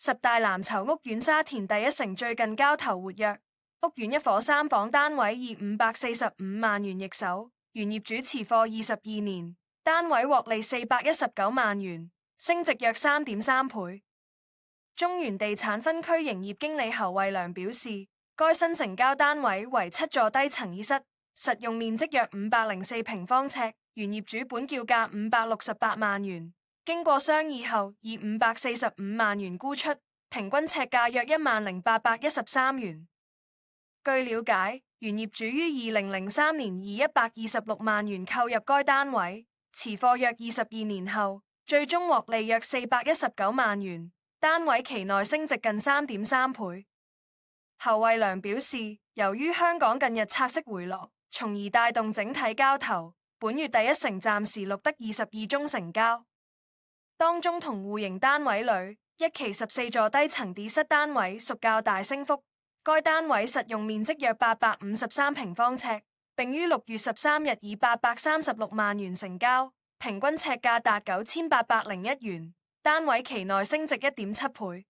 十大藍籌屋苑沙田第一城最近交投活躍，屋苑一伙三房單位以545萬元易手，原業主持貨22年，單位獲利419萬元，升值約3.3倍。中原地產分區營業經理侯惠良表示，該新成交單位為7座低層2室，實用面積約504平方尺，原業主本叫價568萬元。經過商議後，以545萬元沽出，平均尺價約10,813元。據了解，原業主於2003年以126萬元購入該單位，持貨約22年後，最終獲利約419萬元，單位期內升值近3.3倍。侯惠良表示，由於香港近日拆息回落，從而帶動整體交投，本月第一城暫時錄得22宗成交。當中同戶型單位裏，一期14座低層 D 室單位屬較大升幅，該單位實用面積約853平方尺，並於6月13日以836萬元成交，平均尺價達9801元，單位期內升值1.7倍。